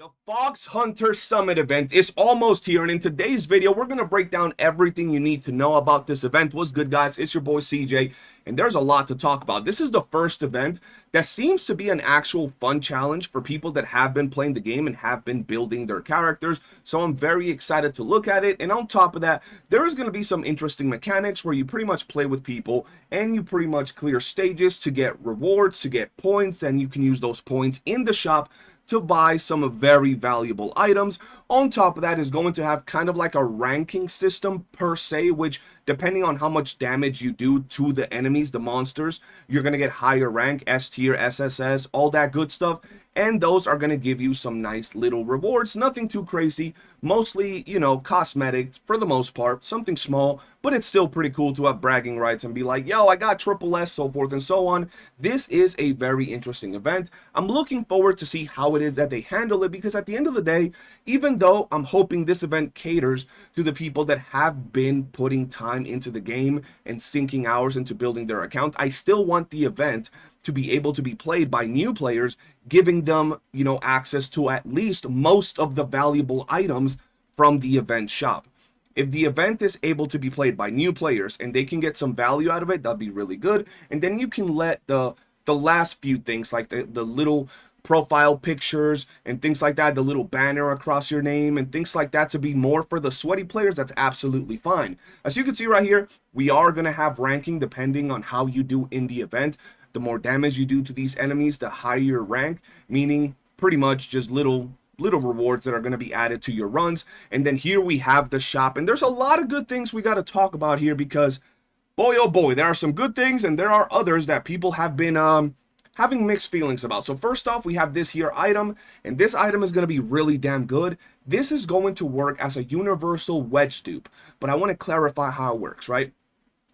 The Phoxhunter Summit event is almost here, and in today's video, we're going to break down everything you need to know about this event. What's good, guys? It's your boy CJ, and there's a lot to talk about. This is the first event that seems to be an actual fun challenge for people that have been playing the game and have been building their characters, so I'm very excited to look at it. And on top of that, there is going to be some interesting mechanics where you pretty much play with people, and you pretty much clear stages to get rewards, to get points, and you can use those points in the shop to buy some very valuable items. On top of that is going to have kind of like a ranking system per se, which depending on how much damage you do to the enemies, the monsters, you're going to get higher rank, S tier, SSS, all that good stuff. And those are going to give you some nice little rewards. Nothing too crazy. Mostly, you know, cosmetic for the most part. Something small, but it's still pretty cool to have bragging rights and be like, yo, I got triple S, so forth and so on. This is a very interesting event. I'm looking forward to see how it is that they handle it, because at the end of the day, even though I'm hoping this event caters to the people that have been putting time into the game and sinking hours into building their account, I still want the event to be able to be played by new players, giving them, you know, access to at least most of the valuable items from the event shop. If the event is able to be played by new players and they can get some value out of it, that'd be really good. And then you can let the last few things, like the little profile pictures and things like that, the little banner across your name and things like that, to be more for the sweaty players. That's absolutely fine. As you can see right here, we are going to have ranking depending on how you do in the event. The more damage you do to these enemies, the higher your rank, meaning pretty much just little rewards that are going to be added to your runs. And then here we have the shop, and there's a lot of good things we got to talk about here, because boy oh boy, there are some good things and there are others that people have been having mixed feelings about. So first off, we have this here item, and this item is going to be really damn good. This is going to work as a universal wedge dupe, but I want to clarify how it works, right?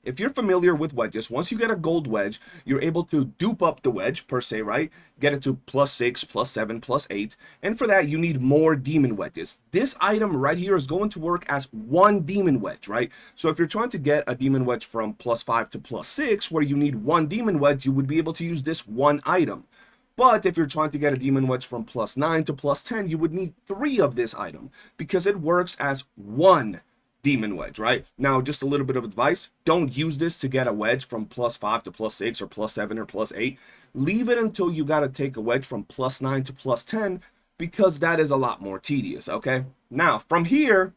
If you're familiar with wedges, once you get a gold wedge, you're able to dupe up the wedge per se, right? Get it to +6, +7, +8. And for that, you need more demon wedges. This item right here is going to work as one demon wedge, right? So if you're trying to get a demon wedge from +5 to +6, where you need one demon wedge, you would be able to use this one item. But if you're trying to get a demon wedge from +9 to +10, you would need 3 of this item, because it works as one demon wedge, right? Now, just a little bit of advice: don't use this to get a wedge from +5 to +6 or +7 or +8. Leave it until you got to take a wedge from +9 to +10, because that is a lot more tedious. Okay, now from here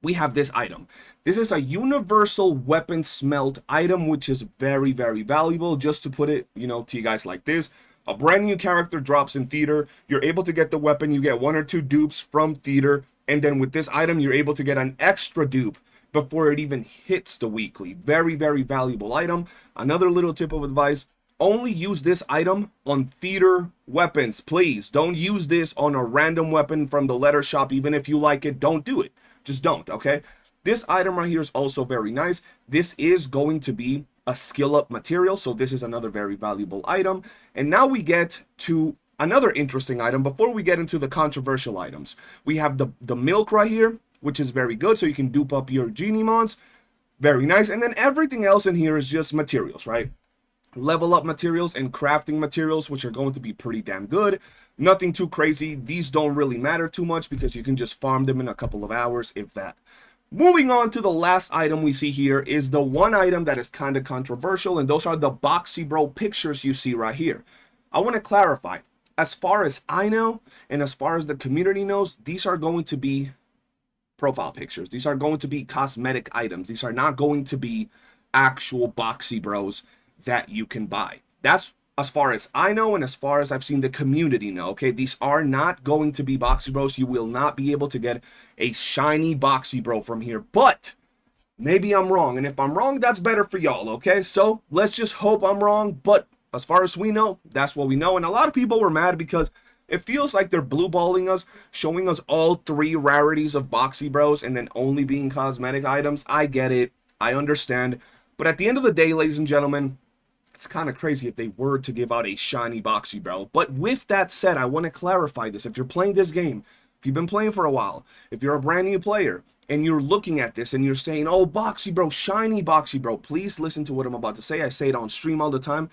we have this item. This is a universal weapon smelt item, which is very valuable. Just to put it, you know, to you guys like this: a brand new character drops in theater, you're able to get the weapon, you get 1 or 2 dupes from theater, and then with this item, you're able to get an extra dupe before it even hits the weekly. Very valuable item. Another little tip of advice: only use this item on theater weapons, please. Don't use this on a random weapon from the letter shop. Even if you like it, don't do it. Just don't, okay? This item right here is also very nice. This is going to be a skill up material, so this is another very valuable item. And now we get to another interesting item before we get into the controversial items. We have the milk right here, which is very good, so you can dupe up your genie mons. Very nice. And then everything else in here is just materials, right? Level up materials and crafting materials, which are going to be pretty damn good. Nothing too crazy. These don't really matter too much, because you can just farm them in a couple of hours, if that. Moving on to the last item we see here is the one item that is kind of controversial, and those are the Boxy Bro pictures you see right here. I want to clarify: as far as I know, and as far as the community knows, these are going to be profile pictures. These are going to be cosmetic items. These are not going to be actual Boxy Bros that you can buy. That's as far as I know, and as far as I've seen the community know, okay? These are not going to be Boxy Bros. You will not be able to get a shiny Boxy Bro from here, but maybe I'm wrong, and if I'm wrong, that's better for y'all, okay? So let's just hope I'm wrong, but as far as we know, that's what we know. And a lot of people were mad because it feels like they're blue balling us, showing us all 3 rarities of Boxy Bros and then only being cosmetic items. I get it, I understand, but at the end of the day, ladies and gentlemen, it's kind of crazy if they were to give out a shiny Boxy Bro. But with that said, I want to clarify this. If you're playing this game, if you've been playing for a while, if you're a brand new player and you're looking at this and you're saying, oh, Boxy Bro, shiny Boxy Bro, please listen to what I'm about to say. I say it on stream all the time.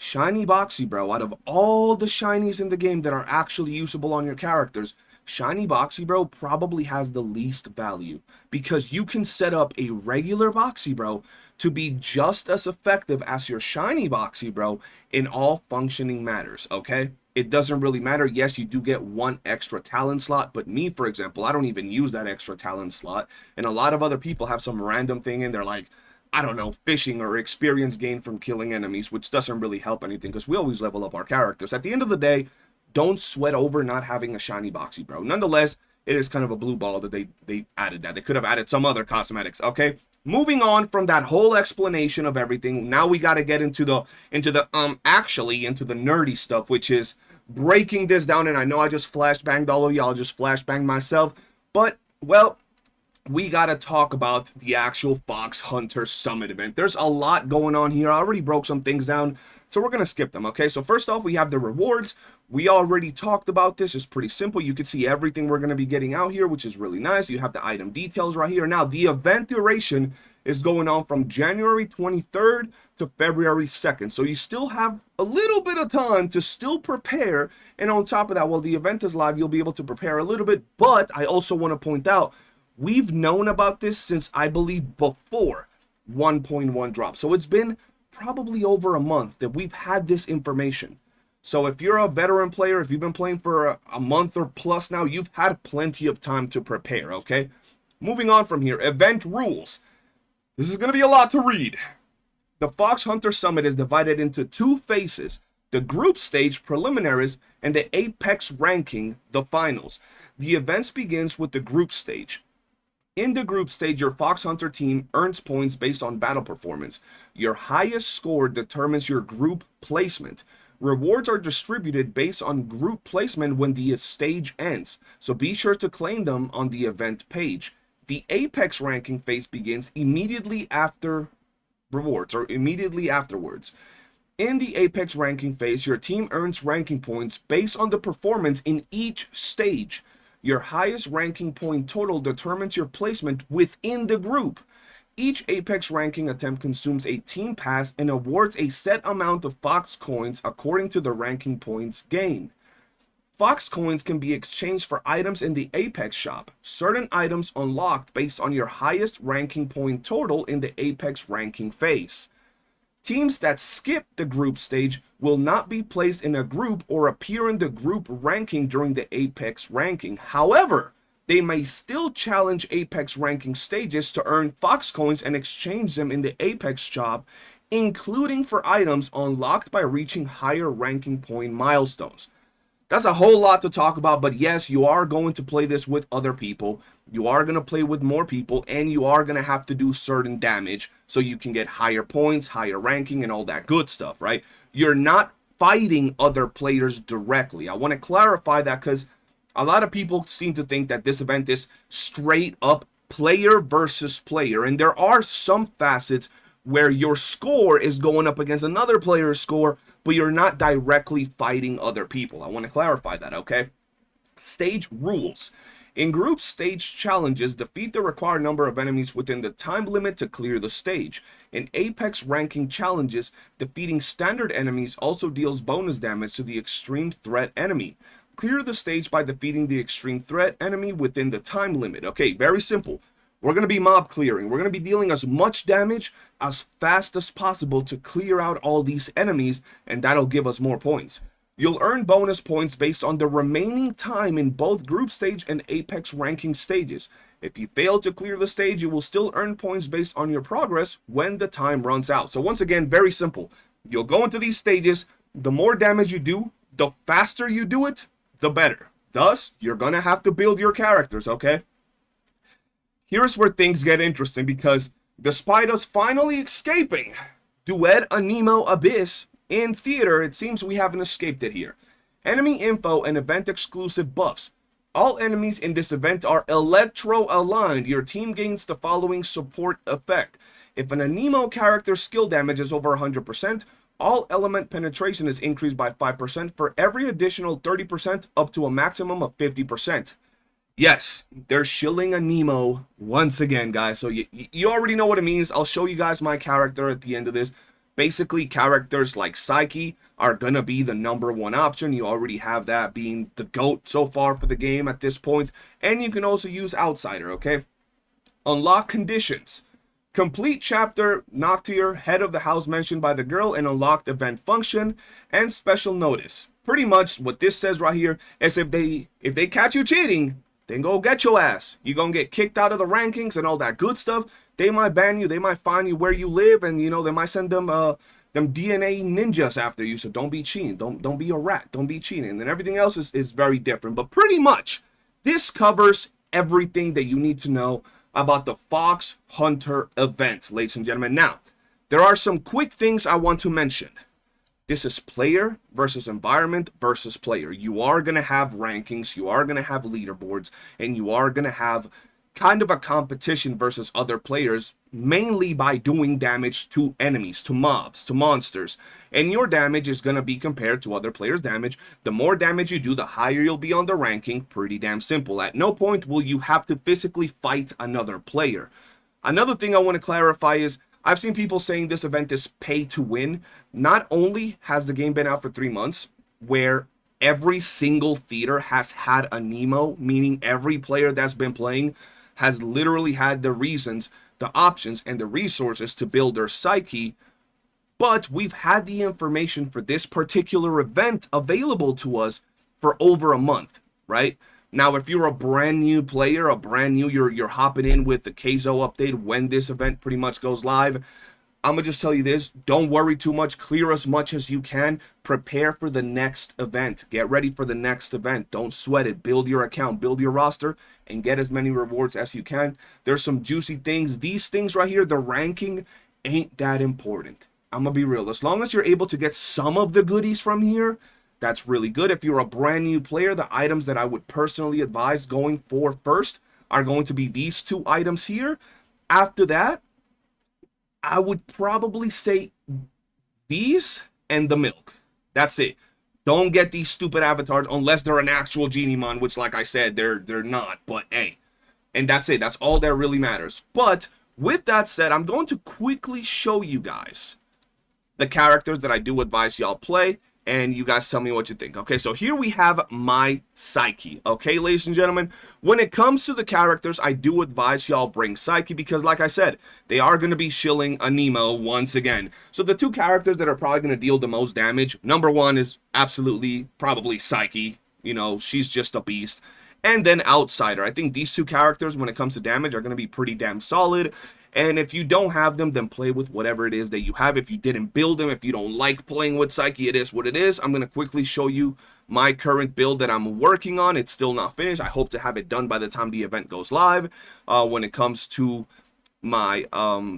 Shiny Boxy, bro, out of all the shinies in the game that are actually usable on your characters, Shiny Boxy, bro, probably has the least value because you can set up a regular Boxy, bro, to be just as effective as your Shiny Boxy, bro, in all functioning matters, okay? It doesn't really matter. Yes, you do get one extra talent slot, but me, for example, I don't even use that extra talent slot, and a lot of other people have some random thing in there like, I don't know, fishing or experience gained from killing enemies, which doesn't really help anything because we always level up our characters. At the end of the day, don't sweat over not having a Shiny Boxy, bro. Nonetheless, it is kind of a blue ball that they added that. They could have added some other cosmetics, okay? Moving on from that whole explanation of everything, now we got to get into the nerdy stuff, which is breaking this down. And I know I just flashbanged all of y'all, just flashbanged myself, but well, we got to talk about the actual Phoxhunter Summit event. There's a lot going on here. I already broke some things down, so we're going to skip them, okay? So first off, we have the rewards. We already talked about this. It's pretty simple. You can see everything we're going to be getting out here, which is really nice. You have the item details right here. Now, the event duration is going on from January 23rd to February 2nd. So you still have a little bit of time to still prepare. And on top of that, while the event is live, you'll be able to prepare a little bit. But I also want to point out, we've known about this since, I believe, before 1.1 drop. So it's been probably over a month that we've had this information. So if you're a veteran player, if you've been playing for a month or plus now, you've had plenty of time to prepare, okay? Moving on from here, event rules. This is going to be a lot to read. The Phoxhunter Summit is divided into two phases: the group stage preliminaries and the Apex ranking, the finals. The events begins with the group stage. In the group stage, your Phoxhunter team earns points based on battle performance. Your highest score determines your group placement. Rewards are distributed based on group placement when the stage ends, so be sure to claim them on the event page. The Apex ranking phase begins immediately after rewards, or immediately afterwards. In the Apex ranking phase, your team earns ranking points based on the performance in each stage. Your highest ranking point total determines your placement within the group. Each Apex ranking attempt consumes a team pass and awards a set amount of Fox coins according to the ranking points gained. Fox coins can be exchanged for items in the Apex shop. Certain items unlocked based on your highest ranking point total in the Apex ranking phase. Teams that skip the group stage will not be placed in a group or appear in the group ranking during the Apex ranking. However, they may still challenge Apex ranking stages to earn Fox coins and exchange them in the Apex shop, including for items unlocked by reaching higher ranking point milestones. That's a whole lot to talk about, but yes, you are going to play this with other people. You are going to play with more people, and you are going to have to do certain damage so you can get higher points, higher ranking, and all that good stuff, right? You're not fighting other players directly. I want to clarify that because a lot of people seem to think that this event is straight up player versus player, and there are some facets where your score is going up against another player's score, but you're not directly fighting other people. I want to clarify that, okay? Stage rules. In group stage challenges, defeat the required number of enemies within the time limit to clear the stage. In Apex ranking challenges, defeating standard enemies also deals bonus damage to the extreme threat enemy. Clear the stage by defeating the extreme threat enemy within the time limit. Okay, very simple. We're going to be mob clearing. We're going to be dealing as much damage as fast as possible to clear out all these enemies, and that'll give us more points. You'll earn bonus points based on the remaining time in both group stage and Apex ranking stages. If you fail to clear the stage, you will still earn points based on your progress when the time runs out. So once again, very simple. You'll go into these stages. The more damage you do, the faster you do it, the better. Thus, you're going to have to build your characters, okay? Here's where things get interesting because despite us finally escaping Duet Anemo Abyss in theater, it seems we haven't escaped it here. Enemy info and event exclusive buffs. All enemies in this event are electro-aligned. Your team gains the following support effect. If an Anemo character skill damage is over 100%, all element penetration is increased by 5% for every additional 30% up to a maximum of 50%. Yes, they're shilling a Nemo once again, guys. So you already know what it means. I'll show you guys my character at the end of this. Basically, characters like Psyche are gonna be the #1 option. You already have that being the GOAT so far for the game at this point. And you can also use Outsider, okay? Unlock conditions. Complete chapter, Noctier, head of the house mentioned by the girl, and unlocked event function and special notice. Pretty much what this says right here is if they catch you cheating, then go get your ass. You're gonna get kicked out of the rankings and all that good stuff. They might ban you, they might find you where you live, and you know, they might send them DNA ninjas after you. So don't be cheating. Don't be a rat. Don't be cheating. And then everything else is very different. But pretty much this covers everything that you need to know about the Phoxhunter event, ladies and gentlemen. Now, there are some quick things I want to mention. This is player versus environment versus player. You are going to have rankings, you are going to have leaderboards, and you are going to have kind of a competition versus other players, mainly by doing damage to enemies, to mobs, to monsters. And your damage is going to be compared to other players' damage. The more damage you do, the higher you'll be on the ranking. Pretty damn simple. At no point will you have to physically fight another player. Another thing I want to clarify is, I've seen people saying this event is pay to win. Not only has the game been out for 3 months, where every single theater has had a Nemo, meaning every player that's been playing has literally had the reasons, the options, and the resources to build their psyche, but we've had the information for this particular event available to us for over a month, right? Now, if you're a brand new player, you're hopping in with the Keizo update when this event pretty much goes live, I'm going to just tell you this, don't worry too much, clear as much as you can, prepare for the next event, get ready for the next event, don't sweat it, build your account, build your roster, and get as many rewards as you can. There's some juicy things, these things right here, the ranking ain't that important. I'm going to be real, as long as you're able to get some of the goodies from here, that's really good. If you're a brand new player, the items that I would personally advise going for first are going to be these 2 items here. After that, I would probably say these and the milk. That's it. Don't get these stupid avatars unless they're an actual Genimon, which, like I said, they're not. But hey, and that's it. That's all that really matters. But with that said, I'm going to quickly show you guys the characters that I do advise y'all play, and you guys tell me what you think. Okay, so here we have my Psyche. Okay, ladies and gentlemen, when it comes to the characters, I do advise y'all bring Psyche because, like I said, they are going to be shilling a Nemo once again. So the 2 characters that are probably going to deal the most damage, #1 is absolutely probably Psyche. You know, she's just a beast. And then Outsider. I think these 2 characters, when it comes to damage, are going to be pretty damn solid. And if you don't have them, then play with whatever it is that you have. If you didn't build them, if you don't like playing with Psyche, it is what it is. I'm going to quickly show you my current build that I'm working on. It's still not finished. I hope to have it done by the time the event goes live. When it comes to my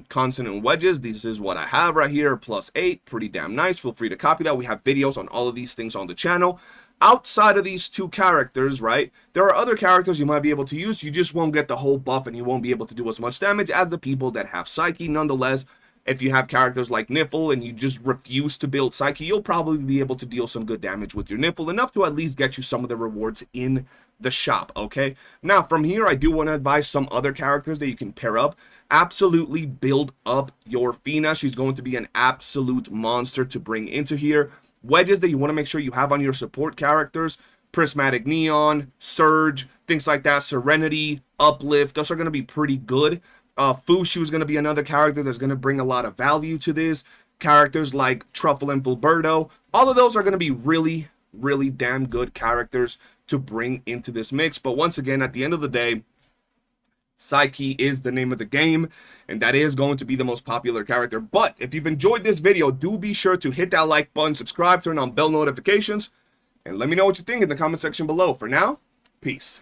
consonant wedges, this is what I have right here, +8. Pretty damn nice. Feel free to copy that. We have videos on all of these things on the channel. Outside of these 2 characters, right, there are other characters you might be able to use. You just won't get the whole buff and you won't be able to do as much damage as the people that have Psyche. Nonetheless, if you have characters like Niffle and you just refuse to build Psyche, you'll probably be able to deal some good damage with your Niffle, enough to at least get you some of the rewards in the shop, okay? Now, from here, I do want to advise some other characters that you can pair up. Absolutely build up your Fina. She's going to be an absolute monster to bring into here. Wedges that you want to make sure you have on your support characters, Prismatic Neon, Surge, things like that, Serenity, Uplift, those are going to be pretty good. Fushu is going to be another character that's going to bring a lot of value to this. Characters like Truffle and Fulberto, all of those are going to be really, really damn good characters to bring into this mix. But once again, at the end of the day, Psyche is the name of the game, and that is going to be the most popular character. But if you've enjoyed this video, do be sure to hit that like button, subscribe, turn on bell notifications, and let me know what you think in the comment section below. For now, peace.